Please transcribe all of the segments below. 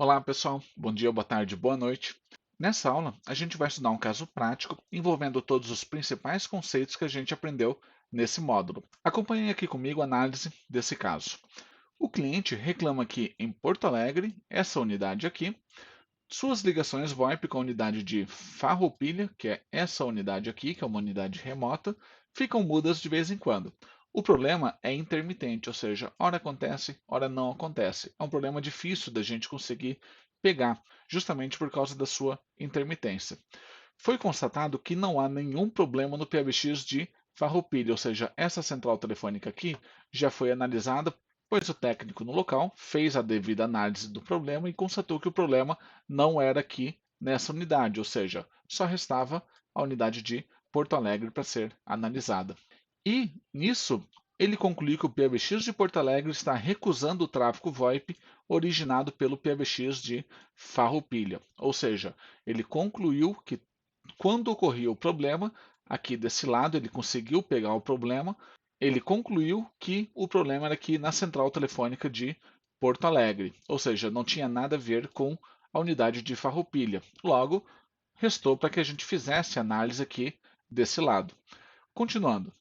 Olá pessoal, bom dia, boa tarde, boa noite. Nessa aula, a gente vai estudar um caso prático envolvendo todos os principais conceitos que a gente aprendeu nesse módulo. Acompanhe aqui comigo a análise desse caso. O cliente reclama que em Porto Alegre, essa unidade aqui, suas ligações VoIP com a unidade de Farroupilha, que é essa unidade aqui, que é uma unidade remota, ficam mudas de vez em quando. O problema é intermitente, ou seja, hora acontece, hora não acontece. É um problema difícil da gente conseguir pegar, justamente por causa da sua intermitência. Foi constatado que não há nenhum problema no PBX de Farroupilha, ou seja, essa central telefônica aqui já foi analisada, pois o técnico no local fez a devida análise do problema e constatou que o problema não era aqui nessa unidade, ou seja, só restava a unidade de Porto Alegre para ser analisada. E, nisso, ele concluiu que o PBX de Porto Alegre está recusando o tráfego VoIP originado pelo PBX de Farroupilha. Ou seja, ele concluiu que quando ocorria o problema, aqui desse lado ele conseguiu pegar o problema, ele concluiu que o problema era aqui na central telefônica de Porto Alegre, ou seja, não tinha nada a ver com a unidade de Farroupilha. Logo, restou para que a gente fizesse análise aqui desse lado. Continuando.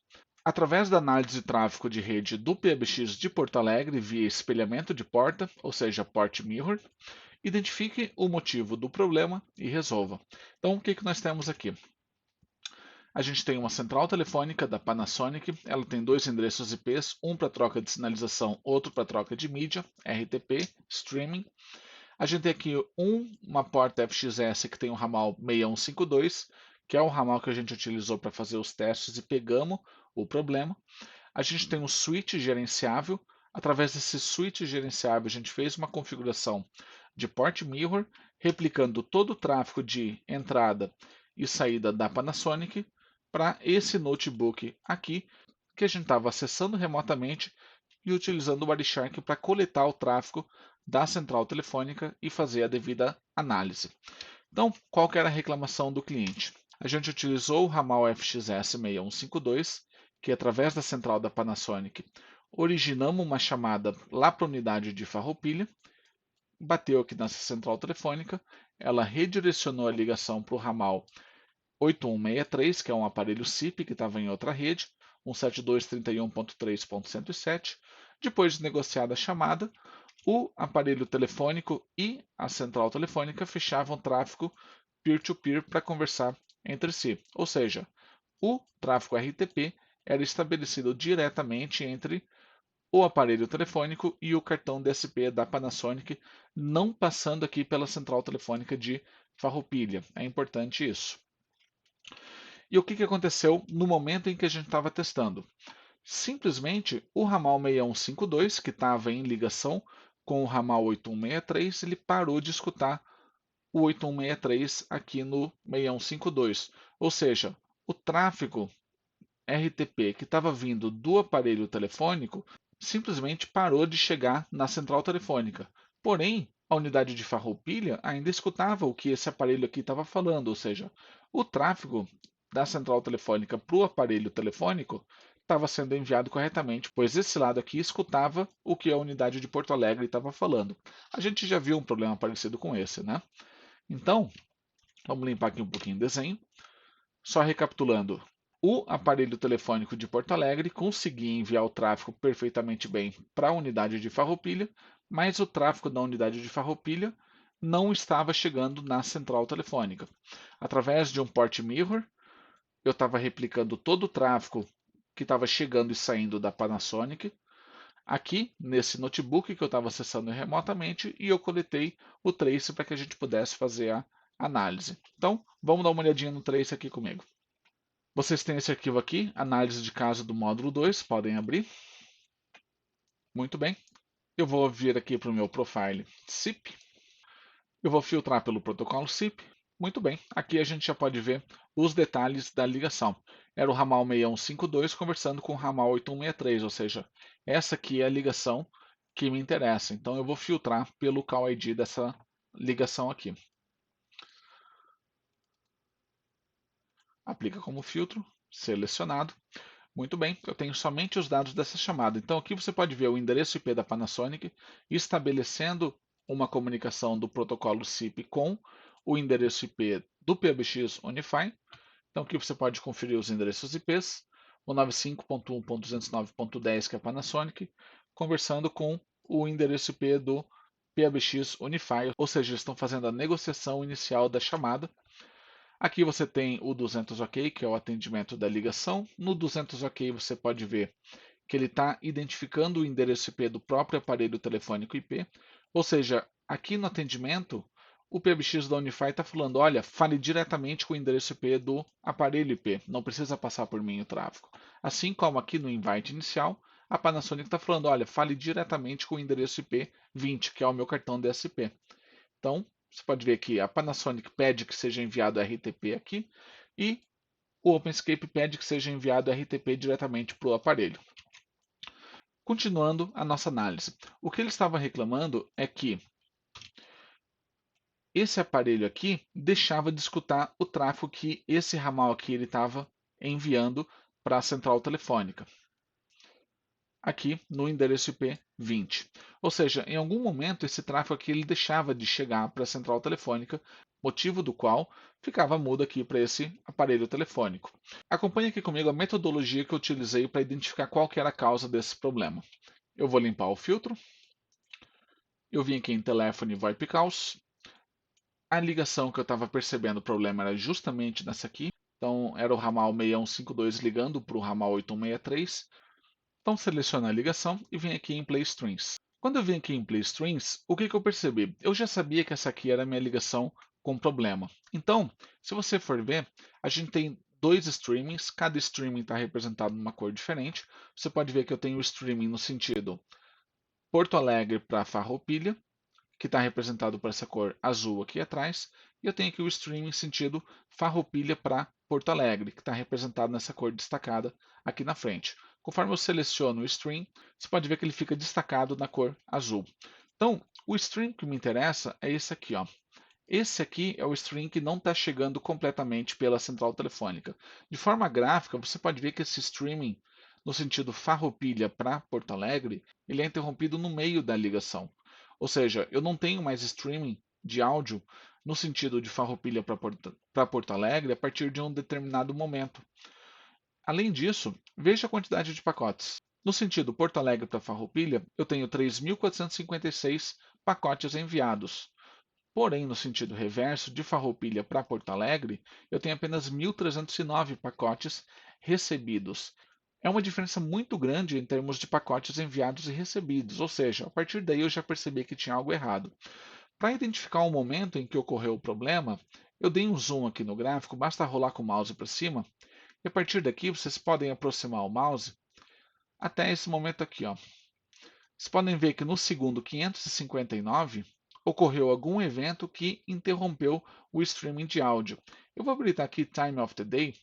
Através da análise de tráfego de rede do PBX de Porto Alegre via espelhamento de porta, ou seja, port mirror, identifique o motivo do problema e resolva. Então, o que nós temos aqui? A gente tem uma central telefônica da Panasonic, ela tem dois endereços IPs, um para troca de sinalização, outro para troca de mídia, RTP, streaming. A gente tem aqui uma porta FXS que tem o ramal 6152, que é o ramal que a gente utilizou para fazer os testes e pegamos o problema. A gente tem um switch gerenciável. Através desse switch gerenciável, a gente fez uma configuração de port mirror, replicando todo o tráfego de entrada e saída da Panasonic para esse notebook aqui, que a gente estava acessando remotamente e utilizando o Wireshark para coletar o tráfego da central telefônica e fazer a devida análise. Então, qual que era a reclamação do cliente? A gente utilizou o ramal FXS 6152, que através da central da Panasonic originamos uma chamada lá para a unidade de Farroupilha, bateu aqui nessa central telefônica, ela redirecionou a ligação para o ramal 8163, que é um aparelho SIP que estava em outra rede, 172.31.3.107. Depois de negociada a chamada, o aparelho telefônico e a central telefônica fechavam tráfego peer-to-peer para conversar entre si. Ou seja, o tráfego RTP era estabelecido diretamente entre o aparelho telefônico e o cartão DSP da Panasonic, não passando aqui pela central telefônica de Farroupilha. É importante isso. E o que aconteceu no momento em que a gente estava testando? Simplesmente o ramal 6152, que estava em ligação com o ramal 8163, ele parou de escutar o 8163 aqui no 6152. Ou seja, o tráfego RTP que estava vindo do aparelho telefônico simplesmente parou de chegar na central telefônica. Porém, a unidade de Farroupilha ainda escutava o que esse aparelho aqui estava falando, ou seja, o tráfego da central telefônica para o aparelho telefônico estava sendo enviado corretamente, pois esse lado aqui escutava o que a unidade de Porto Alegre estava falando. A gente já viu um problema parecido com esse, né? Então, vamos limpar aqui um pouquinho o desenho. Só recapitulando, o aparelho telefônico de Porto Alegre conseguia enviar o tráfego perfeitamente bem para a unidade de Farroupilha, mas o tráfego da unidade de Farroupilha não estava chegando na central telefônica. Através de um port mirror, eu estava replicando todo o tráfego que estava chegando e saindo da Panasonic aqui nesse notebook que eu estava acessando remotamente e eu coletei o trace para que a gente pudesse fazer a análise. Então, vamos dar uma olhadinha no trace aqui comigo. Vocês têm esse arquivo aqui, análise de caso do módulo 2, podem abrir. Muito bem. Eu vou vir aqui para o meu profile SIP. Eu vou filtrar pelo protocolo SIP. Muito bem. Aqui a gente já pode ver os detalhes da ligação. Era o ramal 6152 conversando com o ramal 8163, ou seja, essa aqui é a ligação que me interessa. Então eu vou filtrar pelo call ID dessa ligação aqui. Aplica como filtro, selecionado. Muito bem, eu tenho somente os dados dessa chamada. Então aqui você pode ver o endereço IP da Panasonic, estabelecendo uma comunicação do protocolo SIP com o endereço IP do PBX Unify. Então aqui você pode conferir os endereços IPs, o 95.1.209.10, que é a Panasonic, conversando com o endereço IP do PBX Unify, ou seja, eles estão fazendo a negociação inicial da chamada. Aqui você tem o 200 OK, que é o atendimento da ligação. No 200 OK você pode ver que ele está identificando o endereço IP do próprio aparelho telefônico IP. Ou seja, aqui no atendimento, o PBX da Unify está falando, olha, fale diretamente com o endereço IP do aparelho IP, não precisa passar por mim o tráfego. Assim como aqui no invite inicial, a Panasonic está falando, olha, fale diretamente com o endereço IP 20, que é o meu cartão DSP. Então, você pode ver que a Panasonic pede que seja enviado RTP aqui e o OpenScape pede que seja enviado RTP diretamente para o aparelho. Continuando a nossa análise, o que ele estava reclamando é que esse aparelho aqui deixava de escutar o tráfego que esse ramal aqui ele estava enviando para a central telefônica, aqui no endereço IP 20. Ou seja, em algum momento esse tráfego aqui ele deixava de chegar para a central telefônica, motivo do qual ficava mudo aqui para esse aparelho telefônico. Acompanhe aqui comigo a metodologia que eu utilizei para identificar qual que era a causa desse problema. Eu vou limpar o filtro. Eu vim aqui em telefone VoIP Calls. A ligação que eu estava percebendo o problema era justamente nessa aqui. Então era o ramal 6152 ligando para o ramal 8163. Então seleciona a ligação e vem aqui em Play Strings. Quando eu vim aqui em Play Strings, o que, que eu percebi? Eu já sabia que essa aqui era a minha ligação com problema. Então, se você for ver, a gente tem dois streamings, cada streaming está representado numa cor diferente. Você pode ver que eu tenho o streaming no sentido Porto Alegre para Farroupilha, que está representado por essa cor azul aqui atrás, e eu tenho aqui o stream em sentido Farroupilha para Porto Alegre, que está representado nessa cor destacada aqui na frente. Conforme eu seleciono o stream, você pode ver que ele fica destacado na cor azul. Então, o stream que me interessa é esse aqui, ó. Esse aqui é o stream que não está chegando completamente pela central telefônica. De forma gráfica, você pode ver que esse streaming, no sentido Farroupilha para Porto Alegre, ele é interrompido no meio da ligação. Ou seja, eu não tenho mais streaming de áudio no sentido de Farroupilha para Porto Alegre a partir de um determinado momento. Além disso, veja a quantidade de pacotes. No sentido Porto Alegre para Farroupilha, eu tenho 3.456 pacotes enviados. Porém, no sentido reverso, de Farroupilha para Porto Alegre, eu tenho apenas 1.309 pacotes recebidos. É uma diferença muito grande em termos de pacotes enviados e recebidos, ou seja, a partir daí eu já percebi que tinha algo errado. Para identificar o momento em que ocorreu o problema, eu dei um zoom aqui no gráfico, basta rolar com o mouse para cima, e a partir daqui vocês podem aproximar o mouse até esse momento aqui, ó. Vocês podem ver que no segundo 559 ocorreu algum evento que interrompeu o streaming de áudio. Eu vou habilitar aqui Time of the Day,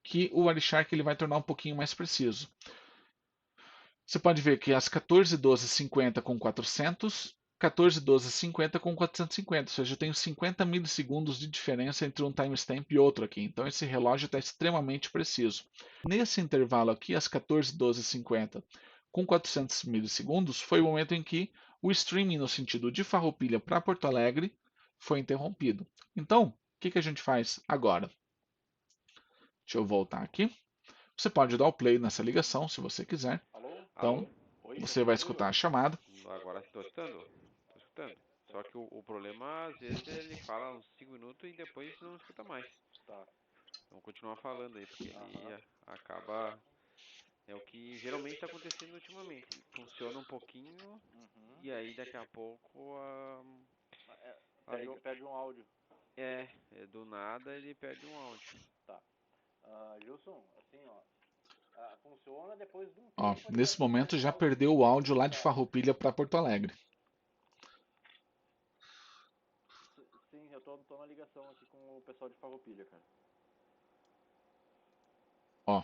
que o Wireshark ele vai tornar um pouquinho mais preciso. Você pode ver que às 14h12:50 com 400, 14h12:50 com 450, ou seja, eu tenho 50 milissegundos de diferença entre um timestamp e outro aqui. Então esse relógio está extremamente preciso. Nesse intervalo aqui, às 14h12:50 com 400 milissegundos, foi o momento em que o streaming no sentido de Farroupilha para Porto Alegre foi interrompido. Então, o que a gente faz agora? Deixa eu voltar aqui. Você pode dar o play nessa ligação, se você quiser. Alô? Então, Alô? Oi, tá você vai escutando, escutar a Igor? chamada. Agora estou escutando. Estou escutando. Só que o problema, às vezes, ele fala uns 5 minutos e depois não escuta mais. Tá. Vamos continuar falando aí, porque ele Aham. acaba. É o que geralmente está acontecendo ultimamente. Ele funciona um pouquinho Uhum. e aí daqui a pouco a Perde um áudio. do nada ele perde um áudio. Tá. Gilson, assim, ó. Funciona depois de um Ó, tempo ele nesse perde momento o já áudio. perdeu o áudio lá de Farroupilha para Porto Alegre. Sim, eu tô na ligação aqui com o pessoal de Farroupilha, cara. Ó,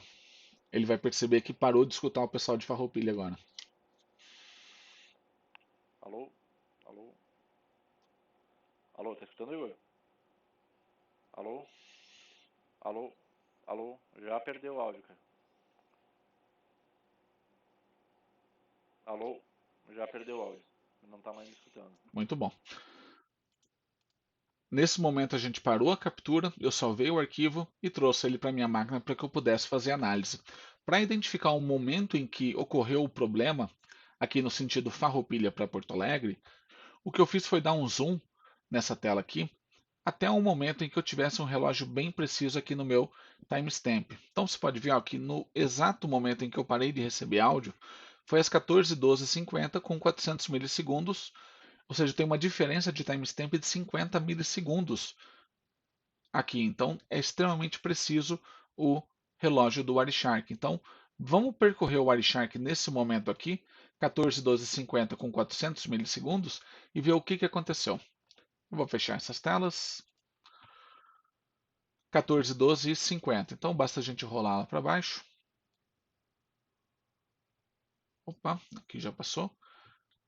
ele vai perceber que parou de escutar o pessoal de Farroupilha agora. Alô? Alô? Alô, tá escutando, Igor? Alô? Alô? Alô? Já perdeu o áudio, cara. Alô? Já perdeu o áudio. Não tá mais me escutando. Muito bom. Nesse momento a gente parou a captura, eu salvei o arquivo e trouxe ele para minha máquina para que eu pudesse fazer análise. Para identificar o momento em que ocorreu o problema, aqui no sentido Farroupilha para Porto Alegre, o que eu fiz foi dar um zoom nessa tela aqui, até um momento em que eu tivesse um relógio bem preciso aqui no meu timestamp. Então você pode ver ó, que no exato momento em que eu parei de receber áudio, foi às 14h12h50 com 400 milissegundos, ou seja, tem uma diferença de timestamp de 50 milissegundos aqui. Então é extremamente preciso o relógio do Wireshark. Então vamos percorrer o Wireshark nesse momento aqui, 14h12h50 com 400 milissegundos, e ver o que aconteceu. Eu vou fechar essas telas. 14h12h50. Então basta a gente rolar lá para baixo. Opa, aqui já passou.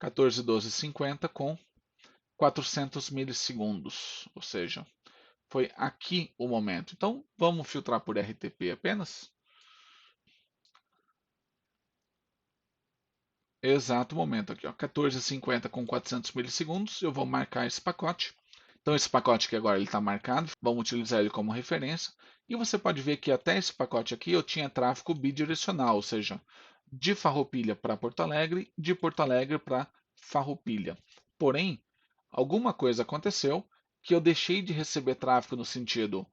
14h12h50 com 400 milissegundos. Ou seja, foi aqui o momento. Então vamos filtrar por RTP apenas. Exato momento aqui, ó, 14h50 com 400 milissegundos. Eu vou marcar esse pacote. Então esse pacote aqui agora está marcado, vamos utilizar ele como referência. E você pode ver que até esse pacote aqui eu tinha tráfego bidirecional, ou seja, de Farroupilha para Porto Alegre, de Porto Alegre para Farroupilha. Porém, alguma coisa aconteceu que eu deixei de receber tráfego no sentido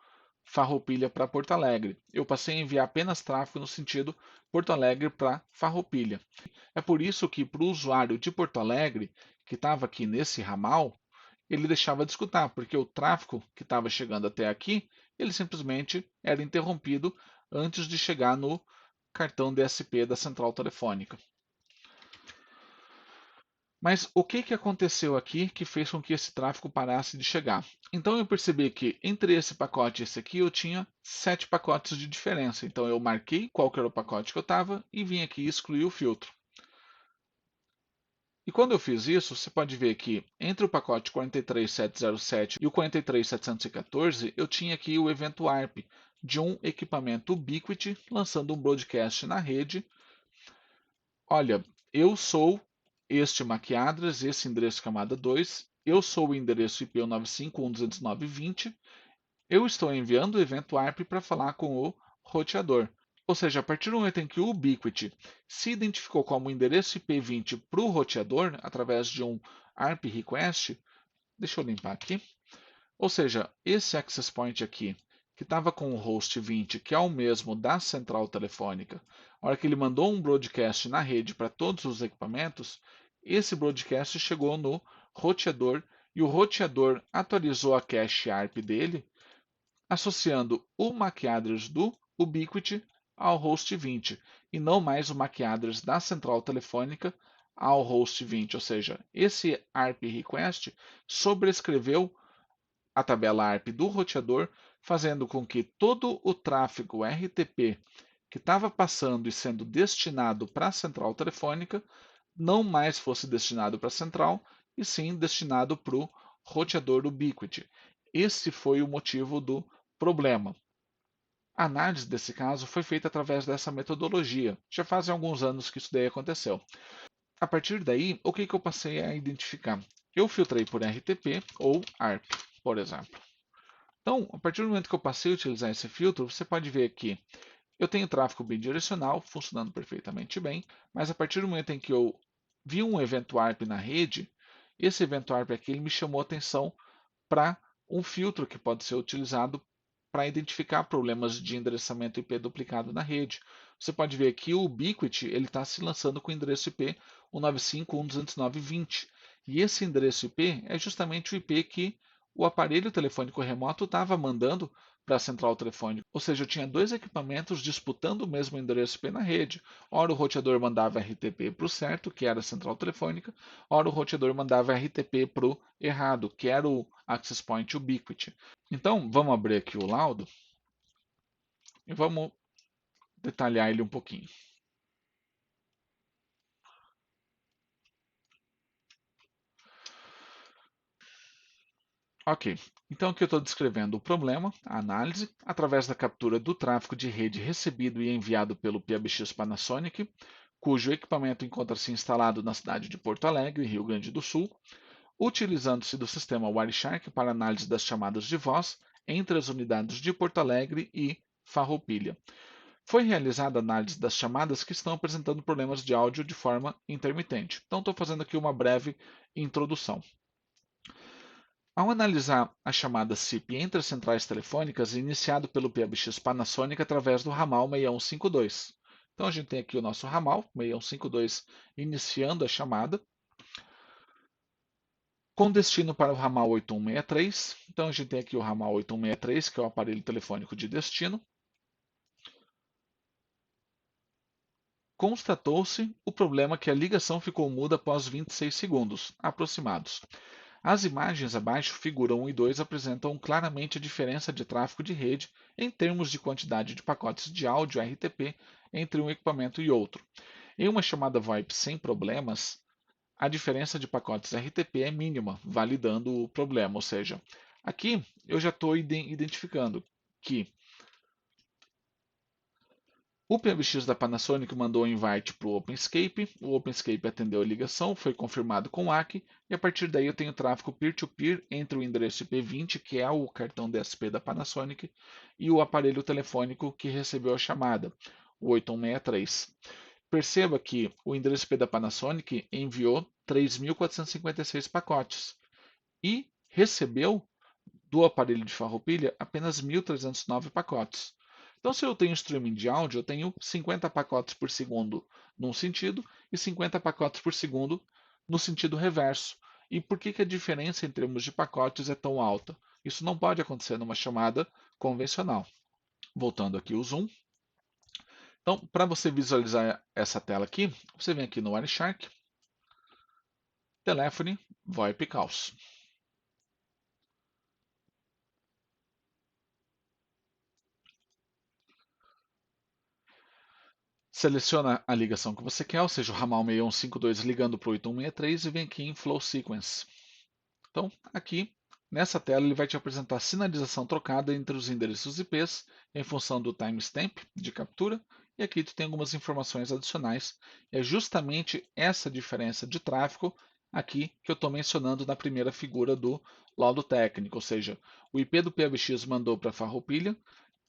Farroupilha para Porto Alegre. Eu passei a enviar apenas tráfego no sentido Porto Alegre para Farroupilha. É por isso que para o usuário de Porto Alegre, que estava aqui nesse ramal, ele deixava de escutar, porque o tráfego que estava chegando até aqui, ele simplesmente era interrompido antes de chegar no cartão DSP da central telefônica. Mas o que aconteceu aqui que fez com que esse tráfego parasse de chegar? Então eu percebi que entre esse pacote e esse aqui eu tinha 7 pacotes de diferença. Então eu marquei qual que era o pacote que eu estava e vim aqui excluir o filtro. E quando eu fiz isso, você pode ver que entre o pacote 43707 e o 43714, eu tinha aqui o evento ARP de um equipamento Ubiquiti lançando um broadcast na rede. Olha, eu sou este MAC address, esse endereço camada 2, eu sou o endereço IP 195.169.20, eu estou enviando o evento ARP para falar com o roteador. Ou seja, a partir do momento em que o Ubiquiti se identificou como endereço IP20 para o roteador, através de um ARP request, deixa eu limpar aqui. Ou seja, esse access point aqui, que estava com o host 20, que é o mesmo da central telefônica, a hora que ele mandou um broadcast na rede para todos os equipamentos, esse broadcast chegou no roteador e o roteador atualizou a cache ARP dele, associando o MAC address do Ubiquiti ao host 20 e não mais o MAC address da central telefônica ao host 20, ou seja, esse ARP request sobrescreveu a tabela ARP do roteador, fazendo com que todo o tráfego RTP que estava passando e sendo destinado para a central telefônica não mais fosse destinado para a central, e sim destinado para o roteador Ubiquiti. Esse foi o motivo do problema. A análise desse caso foi feita através dessa metodologia. Já fazem alguns anos que isso daí aconteceu. A partir daí, o que eu passei a identificar? Eu filtrei por RTP ou ARP, por exemplo. Então, a partir do momento que eu passei a utilizar esse filtro, você pode ver que eu tenho tráfego bidirecional funcionando perfeitamente bem, mas a partir do momento em que eu vi um evento ARP na rede, esse evento ARP aqui ele me chamou a atenção para um filtro que pode ser utilizado para identificar problemas de endereçamento IP duplicado na rede. Você pode ver que o Ubiquiti está se lançando com o endereço IP 195.169.20. E esse endereço IP é justamente o IP que o aparelho telefônico remoto estava mandando para a central telefônica. Ou seja, eu tinha dois equipamentos disputando o mesmo endereço IP na rede. Ora o roteador mandava RTP para o certo, que era a central telefônica, ora o roteador mandava RTP para o errado, que era o Access Point Ubiquiti. Então, vamos abrir aqui o laudo e vamos detalhar ele um pouquinho. Ok, então aqui eu estou descrevendo o problema, a análise, através da captura do tráfego de rede recebido e enviado pelo PBX Panasonic, cujo equipamento encontra-se instalado na cidade de Porto Alegre, Rio Grande do Sul, utilizando-se do sistema Wireshark para análise das chamadas de voz entre as unidades de Porto Alegre e Farroupilha. Foi realizada a análise das chamadas que estão apresentando problemas de áudio de forma intermitente. Então, estou fazendo aqui uma breve introdução. Ao analisar a chamada SIP entre as centrais telefônicas, iniciado pelo PBX Panasonic através do ramal 6152. Então, a gente tem aqui o nosso ramal 6152 iniciando a chamada, com destino para o ramal 8163. Então, a gente tem aqui o ramal 8163, que é o aparelho telefônico de destino. Constatou-se o problema que a ligação ficou muda após 26 segundos aproximados. As imagens abaixo, figura 1 e 2, apresentam claramente a diferença de tráfego de rede em termos de quantidade de pacotes de áudio RTP entre um equipamento e outro. Em uma chamada VoIP sem problemas, a diferença de pacotes RTP é mínima, validando o problema. Ou seja, aqui eu já estou identificando que o PBX da Panasonic mandou um invite para o OpenScape, o OpenScape atendeu a ligação, foi confirmado com o AC, e a partir daí eu tenho tráfego peer-to-peer entre o endereço IP20, que é o cartão DSP da Panasonic, e o aparelho telefônico que recebeu a chamada, o 8163. Perceba que o endereço IP da Panasonic enviou 3.456 pacotes e recebeu do aparelho de Farroupilha apenas 1.309 pacotes. Então, se eu tenho streaming de áudio, eu tenho 50 pacotes por segundo num sentido e 50 pacotes por segundo no sentido reverso. E por que a diferença em termos de pacotes é tão alta? Isso não pode acontecer numa chamada convencional. Voltando aqui o zoom. Então, para você visualizar essa tela aqui, você vem aqui no Wireshark, Telephone, VoIP Calls. Seleciona a ligação que você quer, ou seja, o ramal 6152 ligando para o 8163 e vem aqui em Flow Sequence. Então, aqui nessa tela ele vai te apresentar a sinalização trocada entre os endereços IPs em função do timestamp de captura, e aqui tu tem algumas informações adicionais. É justamente essa diferença de tráfego aqui que eu estou mencionando na primeira figura do laudo técnico, ou seja, o IP do PBX mandou para Farroupilha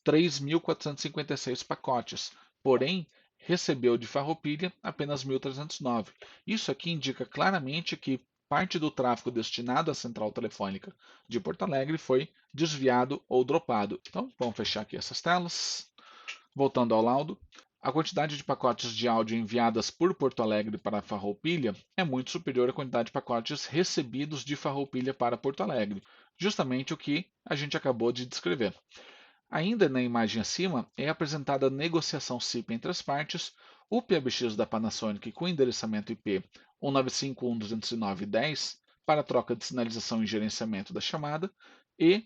3.456 pacotes, porém recebeu de Farroupilha apenas 1.309. Isso aqui indica claramente que parte do tráfego destinado à central telefônica de Porto Alegre foi desviado ou dropado. Então, vamos fechar aqui essas telas. Voltando ao laudo, a quantidade de pacotes de áudio enviadas por Porto Alegre para Farroupilha é muito superior à quantidade de pacotes recebidos de Farroupilha para Porto Alegre, justamente o que a gente acabou de descrever. Ainda na imagem acima é apresentada a negociação SIP entre as partes, o PBX da Panasonic com endereçamento IP 195.1.209.10 para troca de sinalização e gerenciamento da chamada e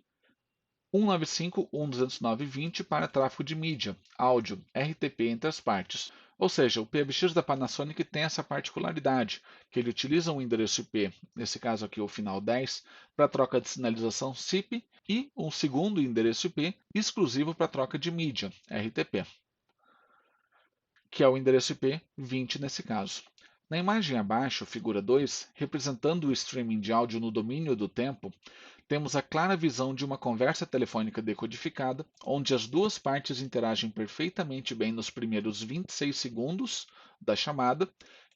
195.1.209.20 para tráfego de mídia, áudio, RTP entre as partes. Ou seja, o PBX da Panasonic tem essa particularidade, que ele utiliza um endereço IP, nesse caso aqui o final 10, para troca de sinalização SIP e um segundo endereço IP exclusivo para troca de mídia, RTP, que é o endereço IP 20 nesse caso. Na imagem abaixo, figura 2, representando o streaming de áudio no domínio do tempo, temos a clara visão de uma conversa telefônica decodificada, onde as duas partes interagem perfeitamente bem nos primeiros 26 segundos da chamada.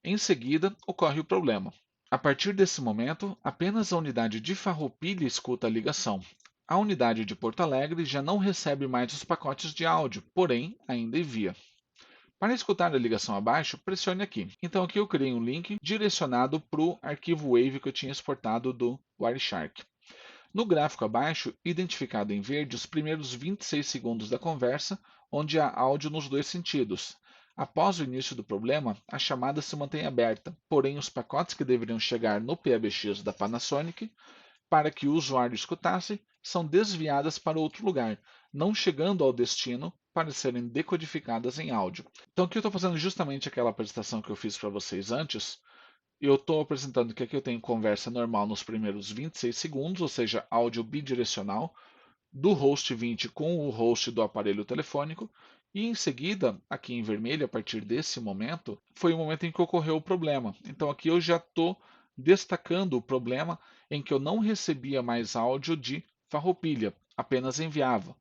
Em seguida, ocorre o problema. A partir desse momento, apenas a unidade de Farroupilha escuta a ligação. A unidade de Porto Alegre já não recebe mais os pacotes de áudio, porém ainda envia. Para escutar a ligação abaixo, pressione aqui. Então aqui eu criei um link direcionado para o arquivo WAV que eu tinha exportado do Wireshark. No gráfico abaixo, identificado em verde os primeiros 26 segundos da conversa, onde há áudio nos dois sentidos. Após o início do problema, a chamada se mantém aberta, porém os pacotes que deveriam chegar no PBX da Panasonic para que o usuário escutasse são desviadas para outro lugar, não chegando ao destino para serem decodificadas em áudio. Então aqui eu estou fazendo justamente aquela apresentação que eu fiz para vocês antes. Eu estou apresentando que aqui eu tenho conversa normal nos primeiros 26 segundos, ou seja, áudio bidirecional, do host 20 com o host do aparelho telefônico, E em seguida, aqui em vermelho, a partir desse momento, foi o momento em que ocorreu o problema. Então aqui eu já estou destacando o problema em que eu não recebia mais áudio de Farroupilha, apenas enviava.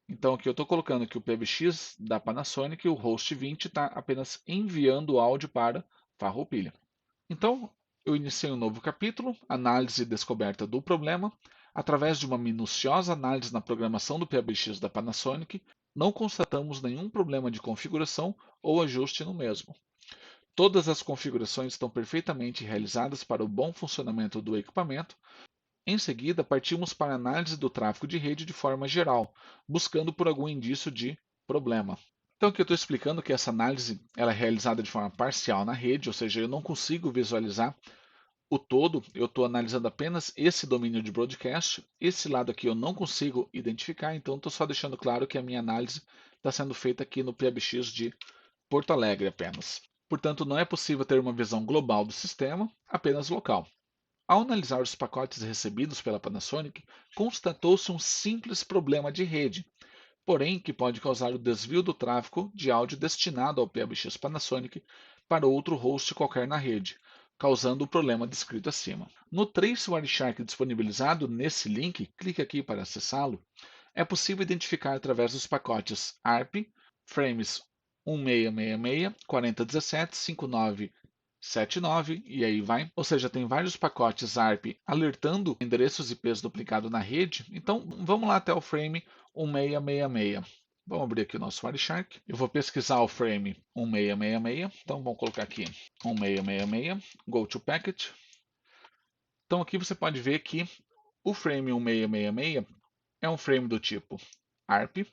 Então aqui eu estou colocando que o PBX da Panasonic, o host 20, está apenas enviando o áudio para Farroupilha. Então eu iniciei um novo capítulo, análise e descoberta do problema. Através de uma minuciosa análise na programação do PBX da Panasonic, não constatamos nenhum problema de configuração ou ajuste no mesmo. Todas as configurações estão perfeitamente realizadas para o bom funcionamento do equipamento. Em seguida, partimos para a análise do tráfego de rede de forma geral, buscando por algum indício de problema. Então, aqui eu estou explicando que essa análise ela é realizada de forma parcial na rede, ou seja, eu não consigo visualizar o todo, eu estou analisando apenas esse domínio de broadcast. Esse lado aqui eu não consigo identificar, então estou só deixando claro que a minha análise está sendo feita aqui no PBX de Porto Alegre apenas. Portanto, não é possível ter uma visão global do sistema, apenas local. Ao analisar os pacotes recebidos pela Panasonic, constatou-se um simples problema de rede, porém que pode causar o desvio do tráfego de áudio destinado ao PBX Panasonic para outro host qualquer na rede, causando o problema descrito acima. No Trace Wireshark disponibilizado nesse link, clique aqui para acessá-lo, é possível identificar através dos pacotes ARP, frames 1666, 4017, 5979 e aí vai. Ou seja, tem vários pacotes ARP alertando endereços IPs duplicados na rede. Então vamos lá até o frame 1666. Vamos abrir aqui o nosso Wireshark. Eu vou pesquisar o frame 1666. Então vamos colocar aqui 1666, go to packet. Então aqui você pode ver que o frame 1666 é um frame do tipo ARP.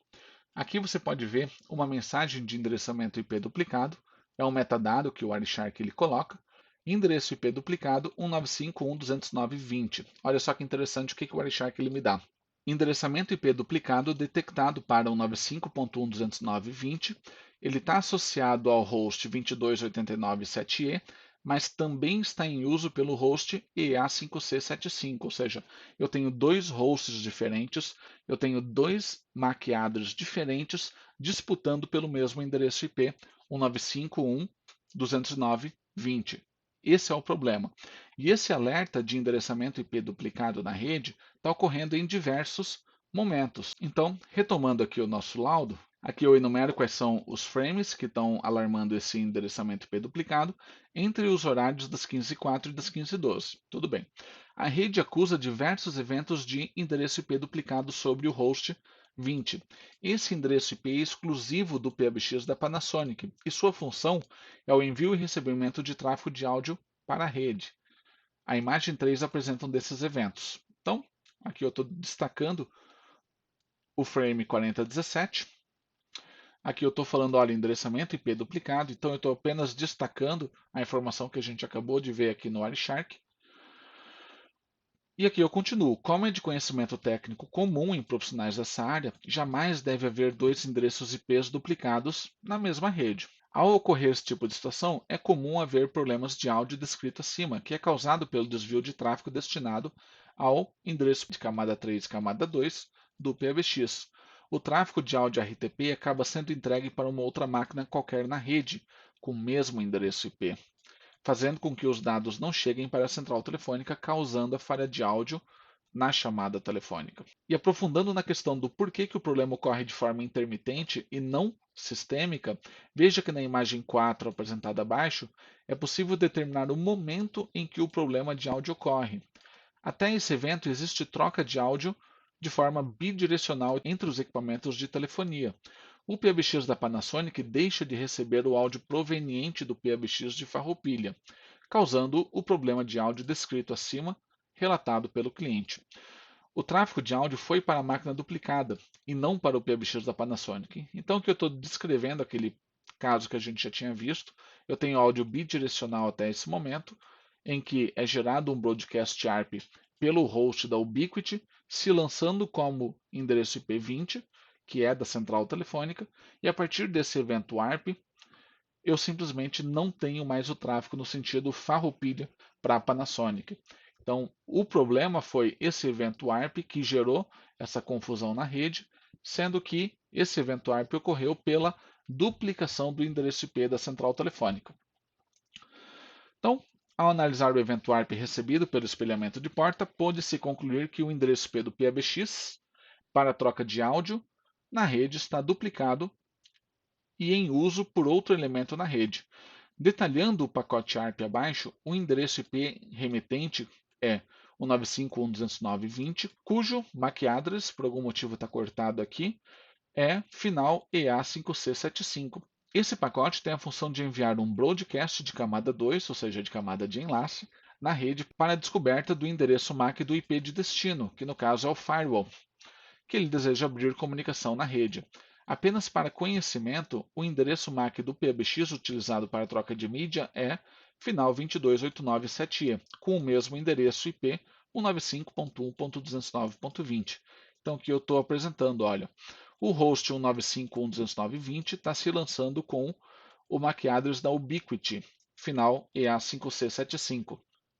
Aqui você pode ver uma mensagem de endereçamento IP duplicado, é um metadado que o Wireshark ele coloca, endereço IP duplicado 195.1.209.20. Olha só que interessante o que o Wireshark ele me dá. Endereçamento IP duplicado detectado para 195.1.209.20, ele está associado ao host 2289.7e, mas também está em uso pelo host EA5C75, ou seja, eu tenho dois hosts diferentes, eu tenho dois MAC addresses diferentes disputando pelo mesmo endereço IP 195.1.209.20. Esse é o problema. E esse alerta de endereçamento IP duplicado na rede está ocorrendo em diversos momentos. Então, retomando aqui o nosso laudo, aqui eu enumero quais são os frames que estão alarmando esse endereçamento IP duplicado entre os horários das 15h04 e das 15h12. Tudo bem. A rede acusa diversos eventos de endereço IP duplicado sobre o host 20. Esse endereço IP é exclusivo do PBX da Panasonic e sua função é o envio e recebimento de tráfego de áudio para a rede. A imagem 3 apresenta um desses eventos. Então, aqui eu estou destacando o frame 4017. Aqui eu estou falando, olha, endereçamento IP duplicado, então eu estou apenas destacando a informação que a gente acabou de ver aqui no Wireshark. E aqui eu continuo. Como é de conhecimento técnico comum em profissionais dessa área, jamais deve haver dois endereços IPs duplicados na mesma rede. Ao ocorrer esse tipo de situação, é comum haver problemas de áudio descrito acima, que é causado pelo desvio de tráfego destinado ao endereço de camada 3 e camada 2 do PBX. O tráfego de áudio RTP acaba sendo entregue para uma outra máquina qualquer na rede, com o mesmo endereço IP, fazendo com que os dados não cheguem para a central telefônica, causando a falha de áudio na chamada telefônica. E aprofundando na questão do porquê que o problema ocorre de forma intermitente e não sistêmica, veja que na imagem 4 apresentada abaixo, é possível determinar o momento em que o problema de áudio ocorre. Até esse evento existe troca de áudio de forma bidirecional entre os equipamentos de telefonia. O PBX da Panasonic deixa de receber o áudio proveniente do PBX de Farroupilha, causando o problema de áudio descrito acima, relatado pelo cliente. O tráfego de áudio foi para a máquina duplicada e não para o PBX da Panasonic. Então, que eu estou descrevendo aquele caso que a gente já tinha visto, eu tenho áudio bidirecional até esse momento, em que é gerado um broadcast ARP pelo host da Ubiquiti, se lançando como endereço IP 20, que é da central telefônica, e a partir desse evento ARP, eu simplesmente não tenho mais o tráfego no sentido Farroupilha para a Panasonic. Então, o problema foi esse evento ARP que gerou essa confusão na rede, sendo que esse evento ARP ocorreu pela duplicação do endereço IP da central telefônica. Então, ao analisar o evento ARP recebido pelo espelhamento de porta, pôde-se concluir que o endereço IP do PBX para a troca de áudio na rede está duplicado e em uso por outro elemento na rede. Detalhando o pacote ARP abaixo, o endereço IP remetente é o 951.209.20, cujo MAC address, por algum motivo está cortado aqui, é final EA5C75. Esse pacote tem a função de enviar um broadcast de camada 2, ou seja, de camada de enlace, na rede para a descoberta do endereço MAC do IP de destino, que no caso é o firewall, que ele deseja abrir comunicação na rede. Apenas para conhecimento, o endereço MAC do PBX utilizado para a troca de mídia é final 22897E, com o mesmo endereço IP 195.1.209.20. Então aqui eu estou apresentando, olha, o host 195.1.209.20 está se lançando com o MAC address da Ubiquiti, final EA5C75.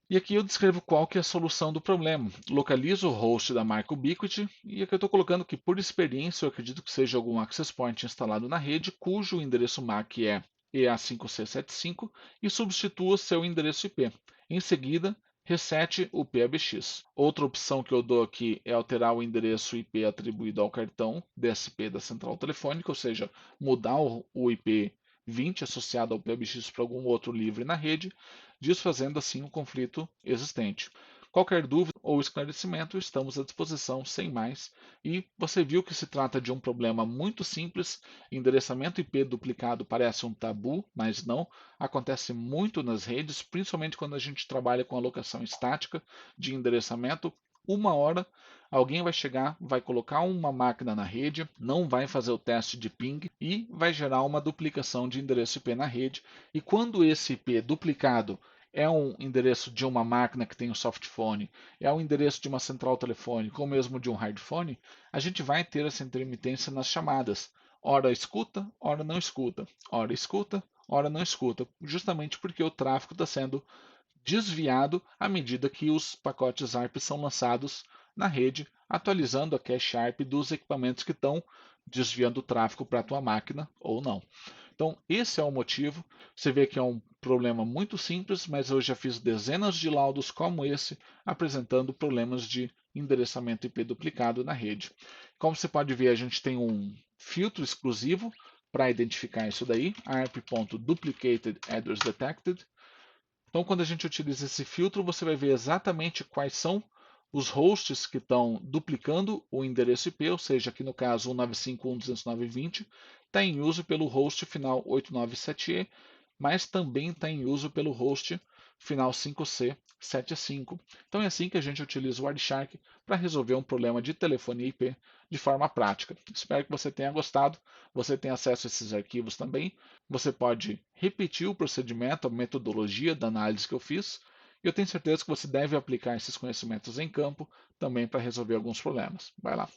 E aqui eu descrevo qual que é a solução do problema. Localizo o host da marca Ubiquiti e aqui eu estou colocando que, por experiência, eu acredito que seja algum access point instalado na rede cujo endereço MAC é EA5C75 e substitua seu endereço IP. Em seguida, resete o PBX. Outra opção que eu dou aqui é alterar o endereço IP atribuído ao cartão DSP da central telefônica, ou seja, mudar o IP 20 associado ao PBX para algum outro livre na rede, desfazendo assim o conflito existente. Qualquer dúvida ou esclarecimento, estamos à disposição sem mais. E você viu que se trata de um problema muito simples. Endereçamento IP duplicado parece um tabu, mas não. Acontece muito nas redes, principalmente quando a gente trabalha com alocação estática de endereçamento. Uma hora alguém vai chegar, vai colocar uma máquina na rede, não vai fazer o teste de ping e vai gerar uma duplicação de endereço IP na rede. E quando esse IP duplicado é um endereço de uma máquina que tem um softphone, é um endereço de uma central telefônica ou mesmo de um hardphone, a gente vai ter essa intermitência nas chamadas. Ora escuta, ora não escuta. Ora escuta, ora não escuta. Justamente porque o tráfego está sendo desviado à medida que os pacotes ARP são lançados na rede, atualizando a cache ARP dos equipamentos que estão desviando o tráfego para a tua máquina ou não. Então, esse é o motivo. Você vê que é um problema muito simples, mas eu já fiz dezenas de laudos como esse, apresentando problemas de endereçamento IP duplicado na rede. Como você pode ver, a gente tem um filtro exclusivo para identificar isso daí, ARP.Duplicated Address Detected. Então, quando a gente utiliza esse filtro, você vai ver exatamente quais são os hosts que estão duplicando o endereço IP, ou seja, aqui no caso 195.1.209.20, está em uso pelo host final 897E, mas também está em uso pelo host final 5C75. Então é assim que a gente utiliza o Wireshark para resolver um problema de telefonia IP de forma prática. Espero que você tenha gostado. Você tem acesso a esses arquivos também. Você pode repetir o procedimento, a metodologia da análise que eu fiz. E eu tenho certeza que você deve aplicar esses conhecimentos em campo também para resolver alguns problemas. Vai lá.